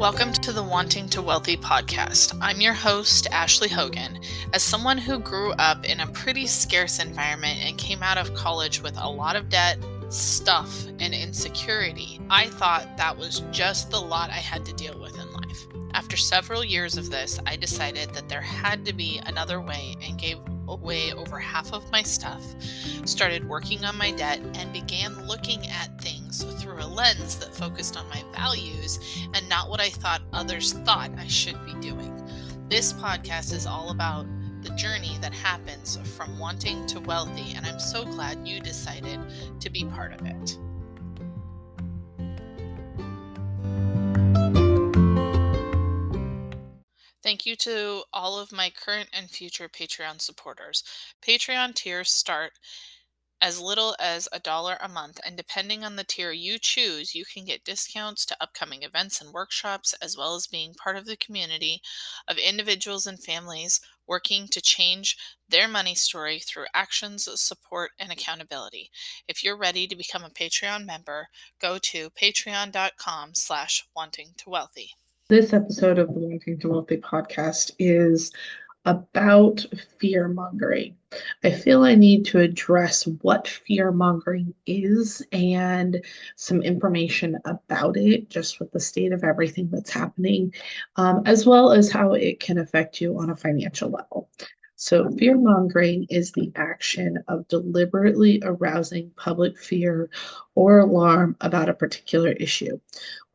Welcome to the Wanting to Wealthy podcast. I'm your host, Ashley Hogan. As someone who grew up in a pretty scarce environment and came out of college with a lot of debt, stuff, and insecurity, I thought that was just the lot I had to deal with in life. After several years of this, I decided that there had to be another way and gave away over half of my stuff, started working on my debt, and began looking at things through a lens that focused on my values and not what I thought others thought I should be doing. This podcast is all about the journey that happens from wanting to wealthy, and I'm so glad you decided to be part of it. Thank you to all of my current and future Patreon supporters. Patreon tiers start as little as $1 a month, and depending on the tier you choose, you can get discounts to upcoming events and workshops, as well as being part of the community of individuals and families working to change their money story through actions, support, and accountability. If you're ready to become a Patreon member, go to patreon.com/wantingtowealthy. This episode of the Wanting to Wealthy podcast is about fear mongering. I feel I need to address what fear mongering is and some information about it, just with the state of everything that's happening, as well as how it can affect you on a financial level. So, fear mongering is the action of deliberately arousing public fear or alarm about a particular issue.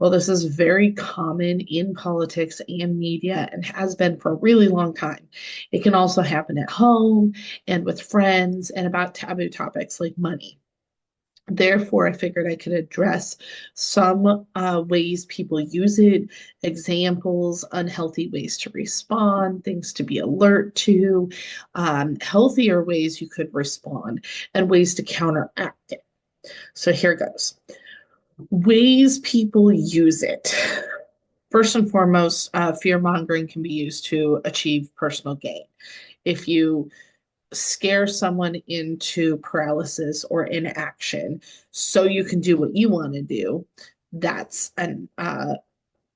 Well, this is very common in politics and media and has been for a really long time. It can also happen at home and with friends and about taboo topics like money. Therefore, I figured I could address some ways people use it, examples, unhealthy ways to respond, things to be alert to, healthier ways you could respond, and ways to counteract it. So here goes. Ways people use it. First and foremost, fear mongering can be used to achieve personal gain. If you scare someone into paralysis or inaction so you can do what you want to do, that's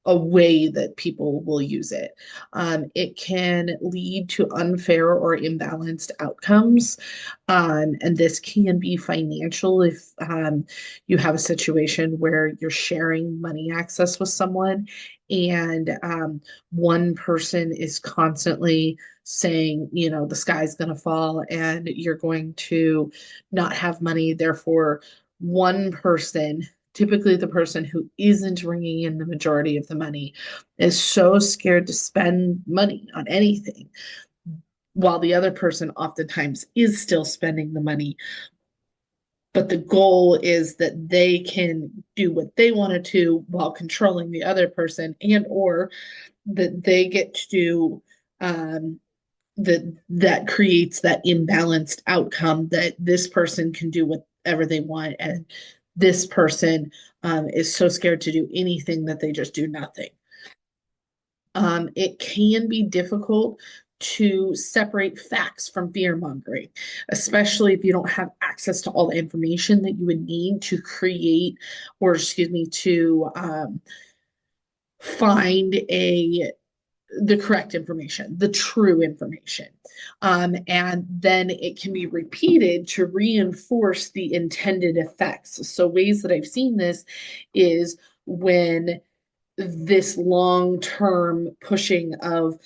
a way that people will use it. It can lead to unfair or imbalanced outcomes. And this can be financial if you have a situation where you're sharing money access with someone and one person is constantly saying, the sky's going to fall and you're going to not have money. Therefore, one person, typically the person who isn't bringing in the majority of the money, is so scared to spend money on anything, while the other person oftentimes is still spending the money. But the goal is that they can do what they want to while controlling the other person, and or that they get to do that creates that imbalanced outcome, that this person can do whatever they want and this person is so scared to do anything that they just do nothing. It can be difficult to separate facts from fear mongering, especially if you don't have access to all the information that you would need to create, or to find the correct information, the true information. And then it can be repeated to reinforce the intended effects. So ways that I've seen this is when this long-term pushing of,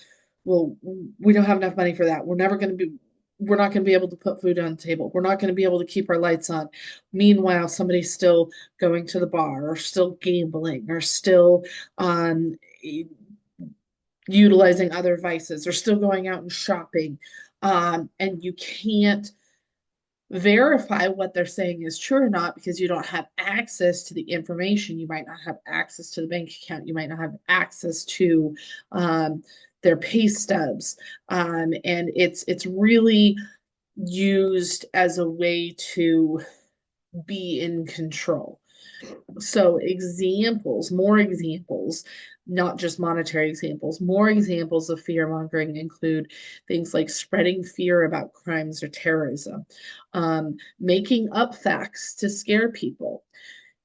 well, we don't have enough money for that. We're not going to be able to put food on the table. We're not going to be able to keep our lights on. Meanwhile, somebody's still going to the bar or still gambling or still utilizing other vices or still going out and shopping. And you can't verify what they're saying is true or not because you don't have access to the information. You might not have access to the bank account. You might not have access to their pay stubs. And it's really used as a way to be in control. So more examples, not just monetary examples, more examples of fear mongering include things like spreading fear about crimes or terrorism, making up facts to scare people,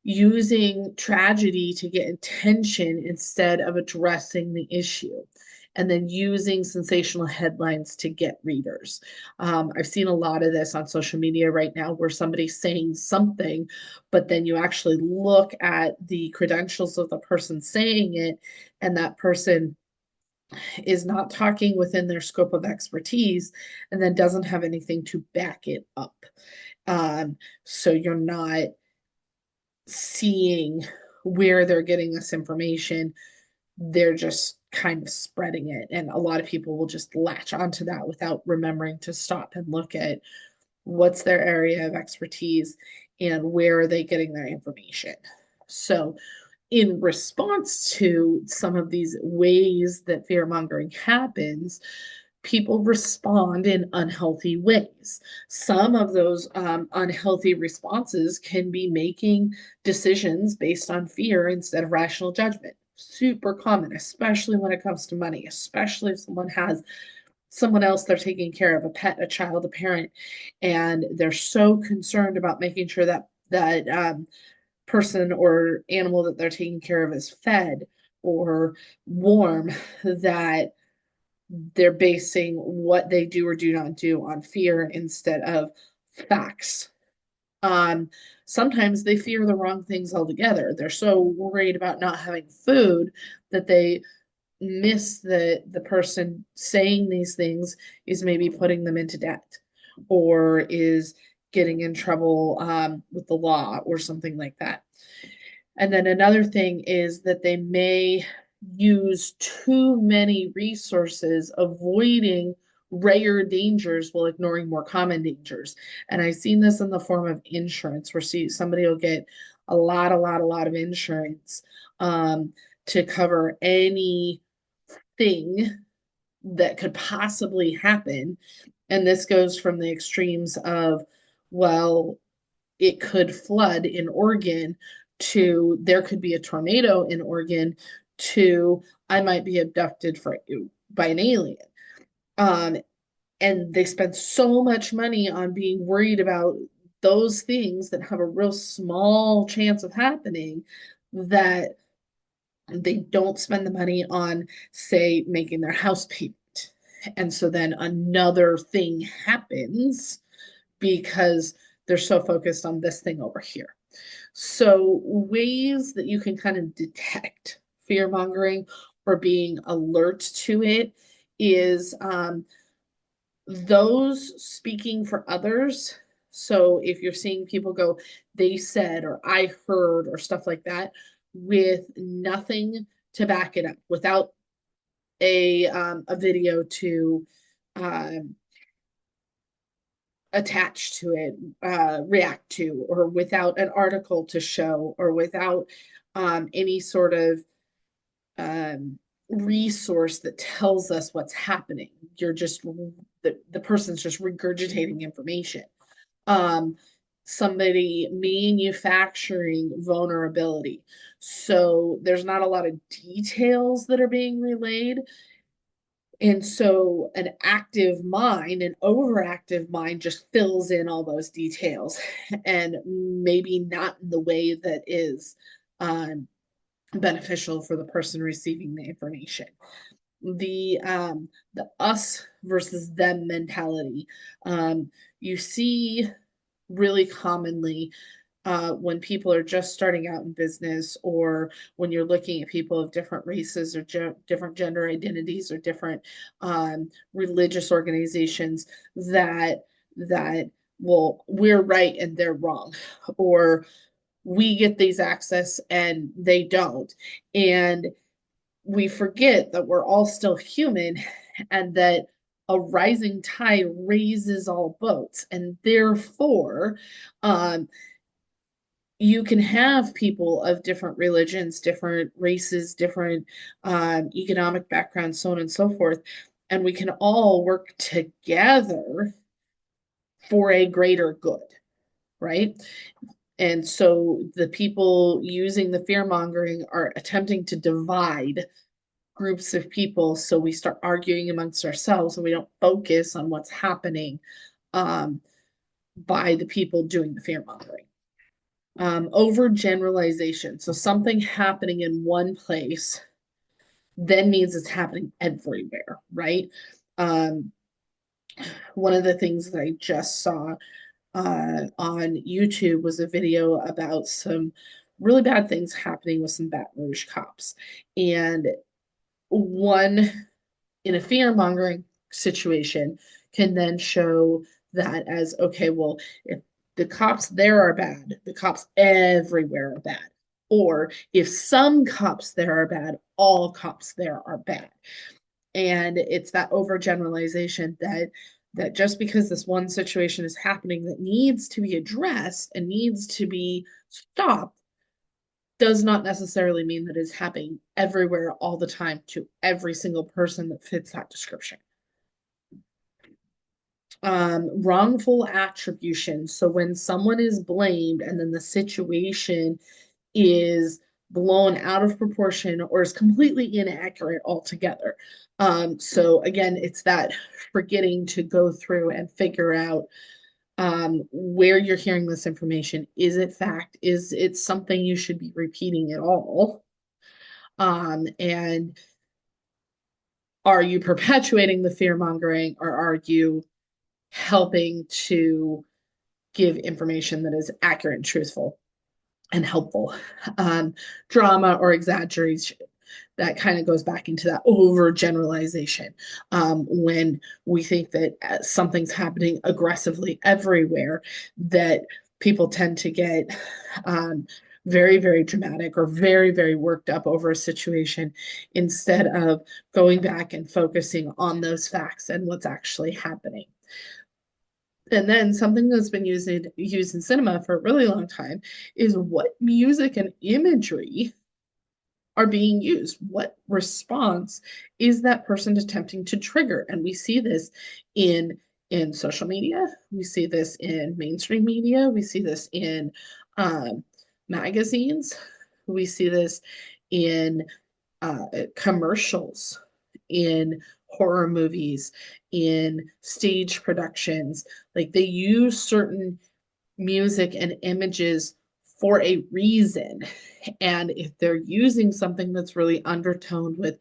using tragedy to get attention instead of addressing the issue, and then using sensational headlines to get readers. I've seen a lot of this on social media right now where somebody's saying something, but then you actually look at the credentials of the person saying it, and that person is not talking within their scope of expertise and then doesn't have anything to back it up. So you're not seeing where they're getting this information. They're just kind of spreading it. And a lot of people will just latch onto that without remembering to stop and look at what's their area of expertise and where are they getting their information. So, in response to some of these ways that fear mongering happens, people respond in unhealthy ways. Some of those unhealthy responses can be making decisions based on fear instead of rational judgment. Super common, especially when it comes to money, especially if someone has someone else they're taking care of, a pet, a child, a parent, and they're so concerned about making sure that person or animal that they're taking care of is fed or warm, that they're basing what they do or do not do on fear instead of facts. Um, Sometimes they fear the wrong things altogether. They're so worried about not having food that they miss that the person saying these things is maybe putting them into debt or is getting in trouble with the law or something like that. And then another thing is that they may use too many resources, avoiding rare dangers while ignoring more common dangers. And I've seen this in the form of insurance, where somebody will get a lot of insurance to cover anything that could possibly happen. And this goes from the extremes of, well, it could flood in Oregon, to there could be a tornado in Oregon, to I might be abducted by an alien. Um, and they spend so much money on being worried about those things that have a real small chance of happening, that they don't spend the money on, say, making their house payment. And so then another thing happens because they're so focused on this thing over here. So, ways that you can kind of detect fear mongering or being alert to it is those speaking for others. So, if you're seeing people go, they said, or I heard, or stuff like that, with nothing to back it up, without a video to um, attach to it, react to, or without an article to show, or without any sort of um, resource that tells us what's happening. You're just, the person's just regurgitating information. Um, Somebody manufacturing vulnerability. So there's not a lot of details that are being relayed, and so an active mind, an overactive mind, just fills in all those details, and maybe not in the way that is um, beneficial for the person receiving the information. The us versus them mentality. You see really commonly when people are just starting out in business, or when you're looking at people of different races, or different gender identities, or different religious organizations, that well, we're right and they're wrong, or we get these access and they don't. And we forget that we're all still human, and that a rising tide raises all boats. And therefore, um, you can have people of different religions, different races, different economic backgrounds, so on and so forth, and we can all work together for a greater good, right? And so the people using the fear mongering are attempting to divide groups of people, so we start arguing amongst ourselves and we don't focus on what's happening um, by the people doing the fear mongering. Overgeneralization. So something happening in one place then means it's happening everywhere, right? Um, One of the things that I just saw on YouTube was a video about some really bad things happening with some Baton Rouge cops. And one in a fear mongering situation can then show that as okay, well, if the cops there are bad, the cops everywhere are bad. Or if some cops there are bad, all cops there are bad. And it's that overgeneralization that just because this one situation is happening that needs to be addressed and needs to be stopped does not necessarily mean that it's happening everywhere all the time to every single person that fits that description. Wrongful attribution. So when someone is blamed and then the situation is blown out of proportion or is completely inaccurate altogether. So again, it's that forgetting to go through and figure out where you're hearing this information. Is it fact? Is it something you should be repeating at all? And are you perpetuating the fear mongering or are you helping to give information that is accurate and truthful and helpful? Drama or exaggeration, that kind of goes back into that overgeneralization. When we think that something's happening aggressively everywhere, that people tend to get very, very dramatic or very, very worked up over a situation instead of going back and focusing on those facts and what's actually happening. And then something that's been used in cinema for a really long time is what music and imagery are being used. What response is that person attempting to trigger? And we see this in social media. We see this in mainstream media. We see this in um, magazines. We see this in commercials, in horror movies, in stage productions. Like they use certain music and images for a reason. And if they're using something that's really undertoned with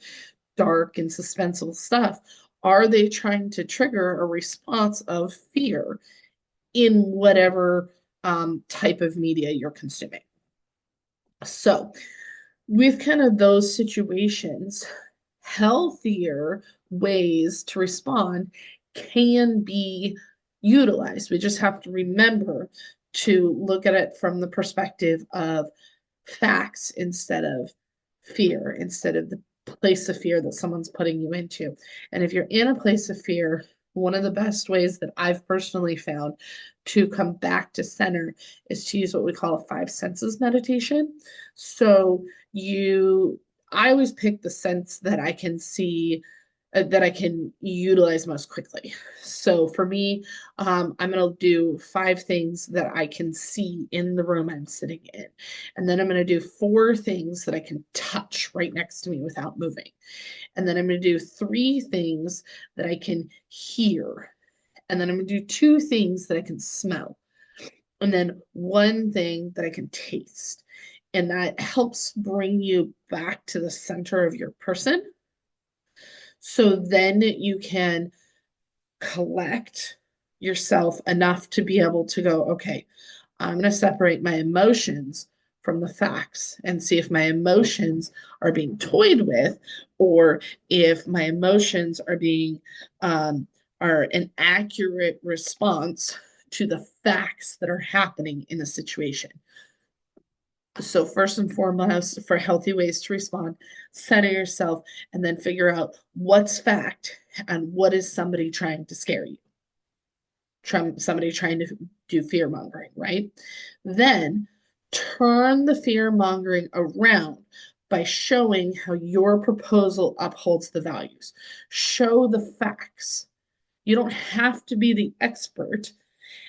dark and suspenseful stuff, are they trying to trigger a response of fear in whatever type of media you're consuming? So, with kind of those situations, healthier ways to respond can be utilized. We just have to remember to look at it from the perspective of facts instead of fear, instead of the place of fear that someone's putting you into. And if you're in a place of fear, one of the best ways that I've personally found to come back to center is to use what we call a five senses meditation. So I always pick the sense that I can see, that I can utilize most quickly. So for me, I'm going to do five things that I can see in the room I'm sitting in. And then I'm going to do four things that I can touch right next to me without moving. And then I'm going to do three things that I can hear. And then I'm going to do two things that I can smell. And then one thing that I can taste. And that helps bring you back to the center of your person. So then you can collect yourself enough to be able to go, okay, I'm going to separate my emotions from the facts and see if my emotions are being toyed with or if my emotions are being are an accurate response to the facts that are happening in the situation. So first and foremost, for healthy ways to respond, center yourself and then figure out what's fact and what is somebody trying to scare you. Somebody trying to do fear mongering, right? Then turn the fear mongering around by showing how your proposal upholds the values. Show the facts. You don't have to be the expert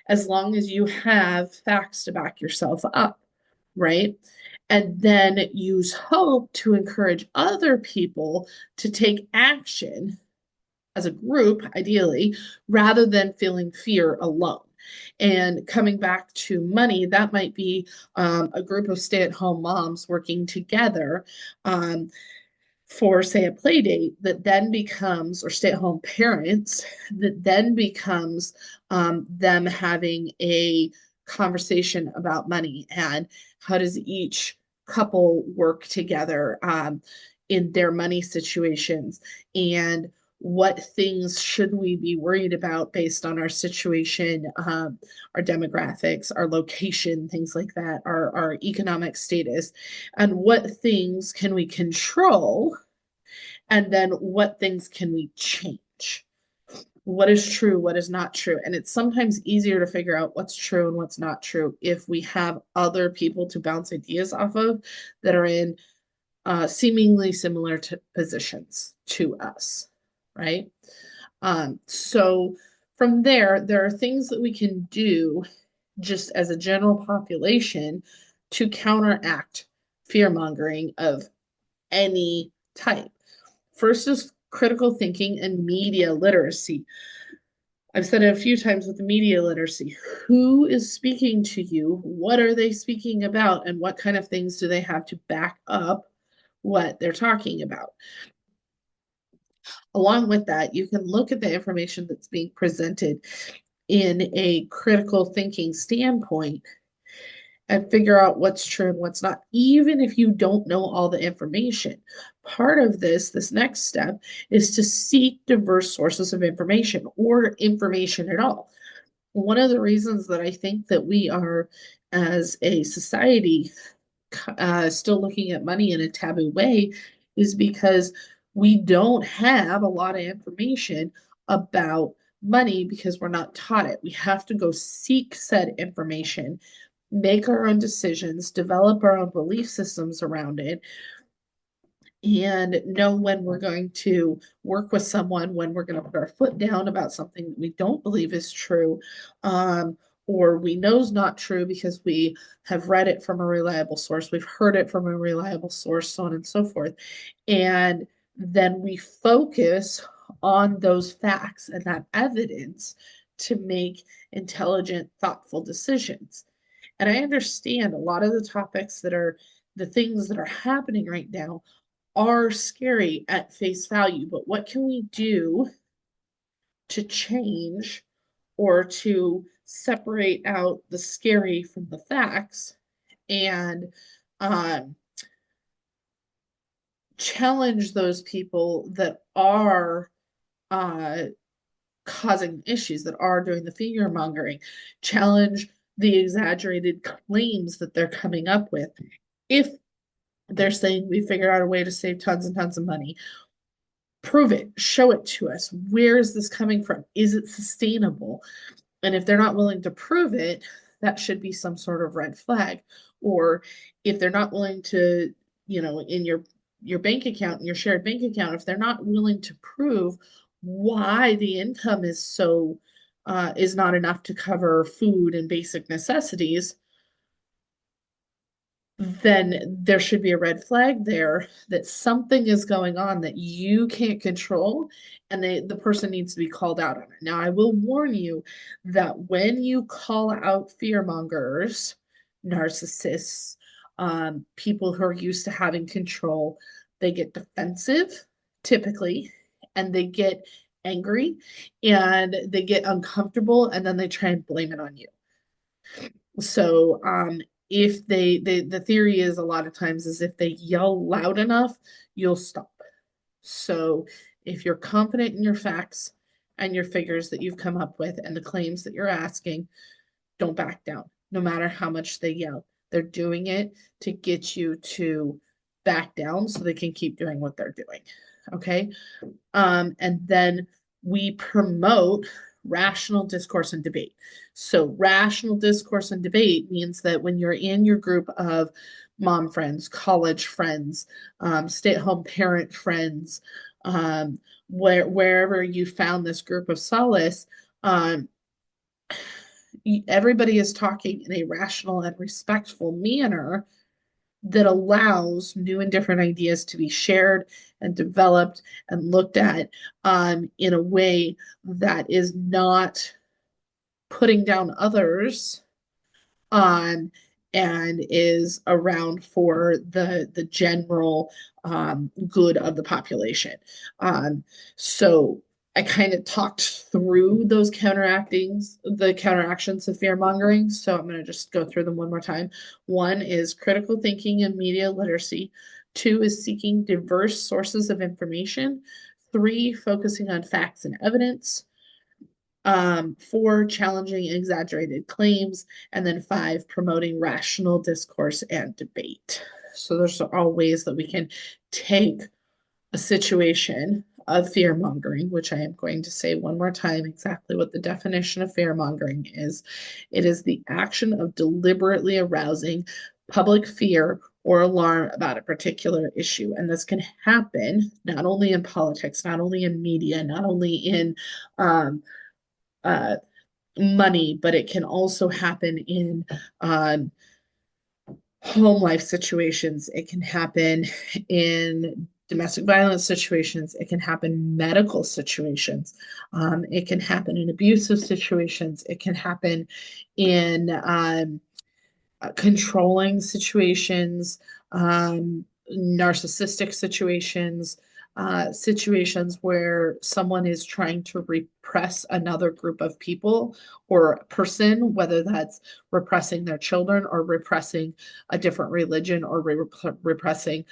as long as you have facts to back yourself up, right? And then use hope to encourage other people to take action as a group, ideally, rather than feeling fear alone. And coming back to money, that might be a group of stay-at-home moms working together um, for, say, a play date that then becomes, or stay-at-home parents that then becomes them having a conversation about money and how does each couple work together in their money situations, and what things should we be worried about based on our situation, our demographics, our location, things like that, our economic status, and what things can we control, and then what things can we change. What is true, what is not true. And it's sometimes easier to figure out what's true and what's not true if we have other people to bounce ideas off of that are in seemingly similar to positions to us, right? So from there, there are things that we can do just as a general population to counteract fear mongering of any type. First is critical thinking and media literacy. I've said it a few times with the media literacy. Who is speaking to you? What are they speaking about? And what kind of things do they have to back up what they're talking about? Along with that, you can look at the information that's being presented in a critical thinking standpoint and figure out what's true and what's not, even if you don't know all the information. Part of this next step, is to seek diverse sources of information or information at all. One of the reasons that I think that we are, as a society, still looking at money in a taboo way is because we don't have a lot of information about money because we're not taught it. We have to go seek said information, make our own decisions, develop our own belief systems around it, and know when we're going to work with someone, when we're going to put our foot down about something that we don't believe is true, um, or we know is not true because we have read it from a reliable source, we've heard it from a reliable source, so on and so forth. And then we focus on those facts and that evidence to make intelligent, thoughtful decisions. And I understand a lot of the topics that are the things that are happening right now are scary at face value, but what can we do to change or to separate out the scary from the facts and um, challenge those people that are uh, causing issues, that are doing the fear mongering, challenge the exaggerated claims that they're coming up with. If they're saying we figured out a way to save tons and tons of money, prove it, show it to us. Where is this coming from? Is it sustainable? And if they're not willing to prove it, that should be some sort of red flag. Or if they're not willing to, in your bank account, your shared bank account, if they're not willing to prove why the income is not enough to cover food and basic necessities, then there should be a red flag there that something is going on that you can't control, and the person needs to be called out on it. Now, I will warn you that when you call out fear mongers, narcissists, people who are used to having control, they get defensive typically, and they get angry and they get uncomfortable, and then they try and blame it on you. So if the theory is a lot of times is if they yell loud enough, you'll stop. So if you're confident in your facts and your figures that you've come up with and the claims that you're asking, don't back down, no matter how much they yell. They're doing it to get you to back down so they can keep doing what they're doing. Okay. And then we promote rational discourse and debate. So, rational discourse and debate means that when you're in your group of mom friends, college friends, stay at home parent friends, wherever you found this group of solace, um, everybody is talking in a rational and respectful manner that allows new and different ideas to be shared and developed and looked at in a way that is not putting down others on and is around for the general good of the population. So I kind of talked through those the counteractions of fear mongering. So I'm going to just go through them one more time. One is critical thinking and media literacy. Two is seeking diverse sources of information. Three, focusing on facts and evidence. Four, challenging exaggerated claims, and then five, promoting rational discourse and debate. So those are all ways that we can take a situation of fear mongering, which I am going to say one more time exactly what the definition of fear mongering is. It is the action of deliberately arousing public fear or alarm about a particular issue. And this can happen not only in politics, not only in media, not only in uh, money, but it can also happen in home life situations. It can happen in domestic violence situations. It can happen in medical situations. It can happen in abusive situations. It can happen in controlling situations, narcissistic situations, situations where someone is trying to repress another group of people or person, whether that's repressing their children or repressing a different religion or repressing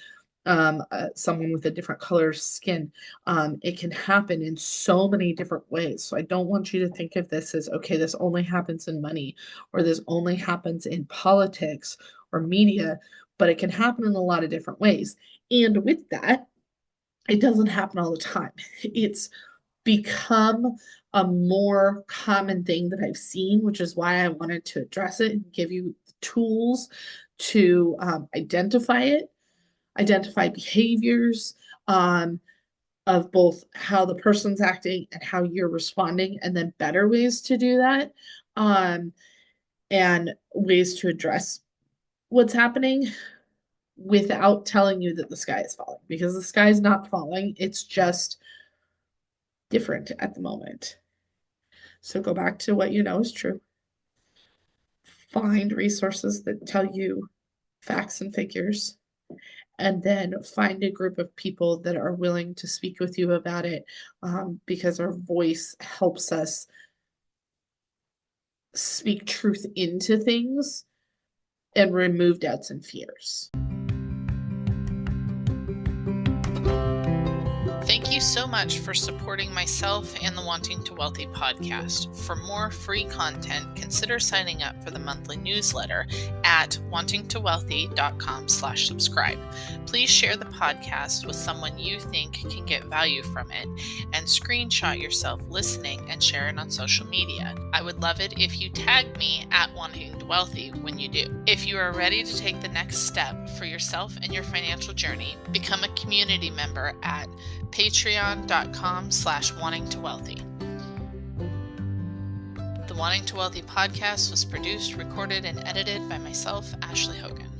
someone with a different color skin. It can happen in so many different ways. So I don't want you to think of this as, okay, this only happens in money or this only happens in politics or media, but it can happen in a lot of different ways. And with that, it doesn't happen all the time. It's become a more common thing that I've seen, which is why I wanted to address it and give you tools to identify it, identify behaviors of both how the person's acting and how you're responding, and then better ways to do that, and ways to address what's happening without telling you that the sky is falling, because the sky is not falling. It's just different at the moment. So go back to what you know is true. Find resources that tell you facts and figures, and then find a group of people that are willing to speak with you about it, because our voice helps us speak truth into things and remove doubts and fears. Thank you so much for supporting myself and the Wanting to Wealthy podcast. For more free content, consider signing up for the monthly newsletter at wantingtowealthy.com/subscribe. Please share the podcast with someone you think can get value from it, and screenshot yourself listening and share it on social media. I would love it if you tag me at Wanting to Wealthy when you do. If you are ready to take the next step for yourself and your financial journey, become a community member at patreon.com/wantingtowealthy. The Wanting to Wealthy podcast was produced, recorded, and edited by myself, Ashley Hogan.